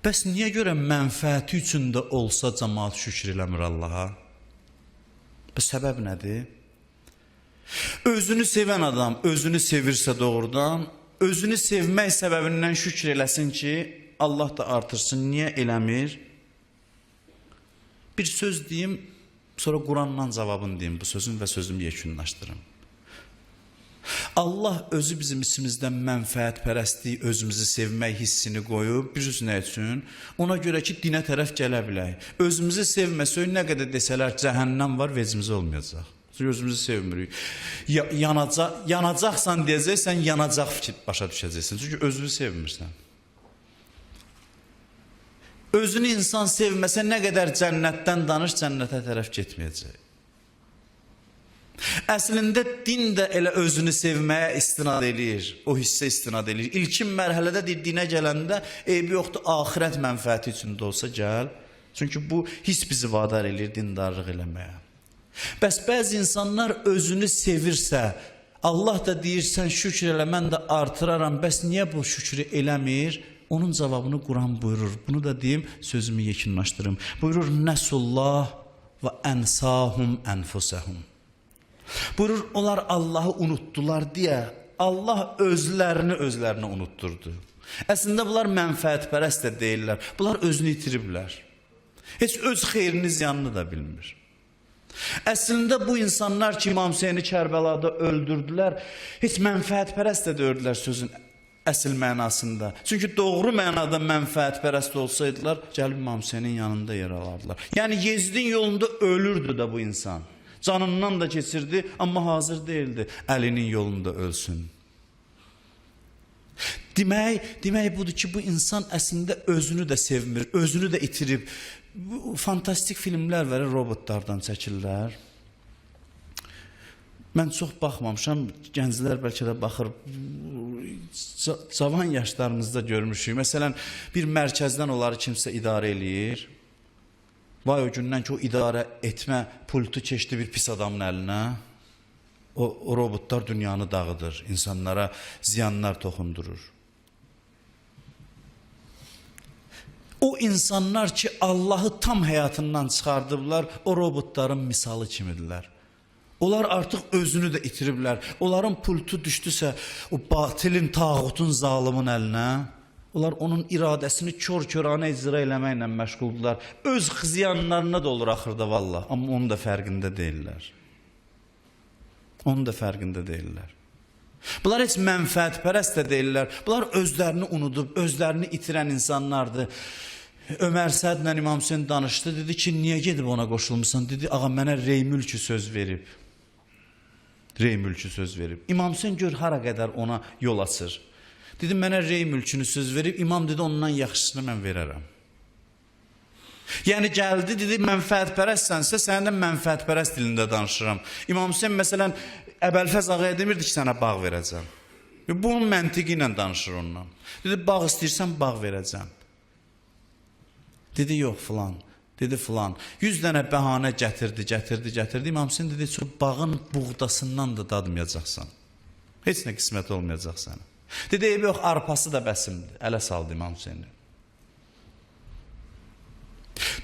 Bəs niyə görə mənfəəti üçün də olsa cəmaət şükür eləmir Allaha? Bu səbəb nədir? Özünü sevən adam özünü sevirsə doğrudan, özünü sevmək səbəbindən şükür eləsin ki, Allah da artırsın. Niyə eləmir? Bir söz deyim, sonra Qurandan cavabını deyim bu sözün və sözümü yekunlaşdırım. Allah özü bizim içimizdən mənfəətpərəstlik, özümüzü sevmək hissini qoyub, bir nə üçün? Ona görə ki, dinə tərəf gələ bilək. Özümüzü sevməsək, nə qədər desələr cəhənnəm var, vecimiz olmayacaq. Özümüzü sevmirik. Yanacaqsan deyəcəksən, yanacaq fikir başa düşəcəksən. Çünki özünü sevmirsən. Özünü insan sevməsə, nə qədər cənnətdən danış, cənnətə tərəf getməyəcək. Əslində din də elə özünü sevməyə istinad eləyir, o hissə istinad eləyir. İlkin mərhələdə dinə gələndə eybi yoxdur, axirət mənfəəti üçün də olsa gəl. Çünki bu hiss bizi vadar eləyir dindarlıq eləməyə. Bəs bəzi insanlar özünü sevirsə, Allah da deyir, sən şükür elə, mən də artıraram, bəs niyə bu şükrü eləmir? Onun cavabını Quran buyurur. Bunu da deyim, sözümü yekunlaşdırım. Buyurur, Nəsullah və ənsahum ənfusəhum. Buyurur, onlar Allah'ı unuttular deyə Allah özlərini unutturdu. Əslində bunlar mənfəətpərəst də deyirlər. Bunlar özünü itiriblər. Heç öz xeyrini ziyanını da bilmir. Əslində bu insanlar ki, İmam Hüseyni Kərbəlada öldürdülər, heç mənfəətpərəst də öldürdülər sözün əsl mənasında. Çünki doğru mənada mənfəətpərəst olsaydılar, gəlib İmam Hüseynin yanında yer alardılar. Yəni Yezidin yolunda ölürdü də bu insan. Canından da keçirdi, amma hazır değildi əlinin yolunda ölsün. Demək budur ki, bu insan əslində özünü də sevmir, özünü də itirib. Fantastik filmlər var, robotlardan çəkirlər. Mən çox baxmamışam, gənclər bəlkə də baxır, cavan yaşlarımızda görmüşük. Məsələn, bir mərkəzdən onları kimsə idarə eləyir. Vay o gündən ki, o idarə etmə pultu keçdi bir pis adamın əlinə. O robotlar dünyanı dağıdır, insanlara ziyanlar toxundurur. O insanlar ki, Allah'ı tam həyatından çıxardıblar, o robotların misalı kimidirlər. Onlar artıq özünü də itiriblər. Onların pultu düşdüsə, o batilin, tağutun, zalimin əlinə, onlar onun iradəsini kör-körənə icra eləməklə məşğuldurlar. Öz ziyanlarına da olur axırda vallah. Amma onun da fərqində deyirlər. Onun da fərqində deyirlər. Bunlar heç mənfəətpərəst də deyirlər. Bunlar özlərini unudub, özlərini itirən insanlardır. Ömər Sədlə İmam Hüseyin danışdı. Dedi ki, niyə gedib ona qoşulmuşsan? Dedi, ağa mənə rey mülkü söz verib. Rey mülkü söz verib. İmam Hüseyin gör hara qədər ona yol açır. Dedi, mənə rey mülkünü söz verib, imam dedi, ondan yaxşısını mən verərəm. Yəni gəldi, dedi, mənfəətpərəstsənsə, səndən mənfəətpərəst dilində danışıram. İmam Hüseyin, məsələn, Əbəlfəz ağaya demirdi ki, sənə bağ verəcəm. Bunun məntiqi ilə danışır ondan. Dedi, bağ istəyirsən, bağ verəcəm. Dedi, yox, filan. Dedi, filan. 100 dənə bəhanə gətirdi. İmam Hüseyin dedi, bağın buğdasından da dadmayacaqsan. Heç nə qismət olmayacaq sənə. Dedi, eybi yox, arpası da bəsimdir. Ələ saldı İmam Hüseyni.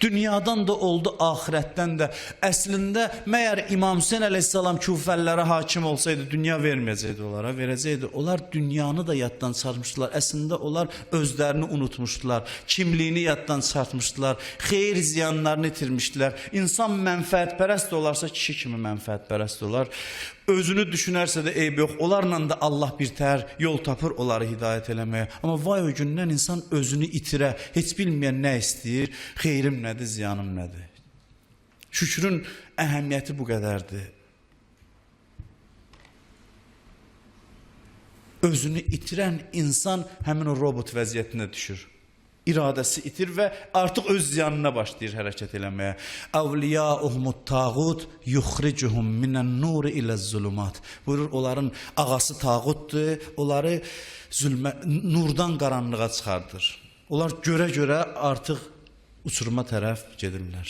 Dünyadan da oldu, axirətdən də. Əslində, məyər İmam Hüseyin əleyhissalam küfəllərə hakim olsaydı, dünya verməyəcəkdi onlara, verəcəkdi. Onlar dünyanı da yaddan çıxartmışdılar. Əslində, onlar özlərini unutmuşdular, kimliyini yaddan çıxartmışdılar, xeyir ziyanlarını itirmişdilər. İnsan mənfəətpərəst olarsa, kişi kimi mənfəətpərəst olar. Özünü düşünərsə də eyb yox. Onlarla da Allah bir təhər yol tapır onları hidayət eləməyə. Amma vay o gündən insan özünü itirə, heç bilməyən nə istəyir, xeyrim nədir, ziyanım nədir. Şükrün əhəmiyyəti bu qədərdir. Özünü itirən insan həmin o robot vəziyyətinə düşür. İradəsi itir və artıq öz ziyanına başlayır hərəkət eləməyə. Əvliyauhumut tağut yuxricuhum minən nuri iləz-zulumat. Buyurur, onların ağası tağutdur, onları nurdan qaranlığa çıxardır. Onlar görə-görə artıq uçuruma tərəf gedirlər.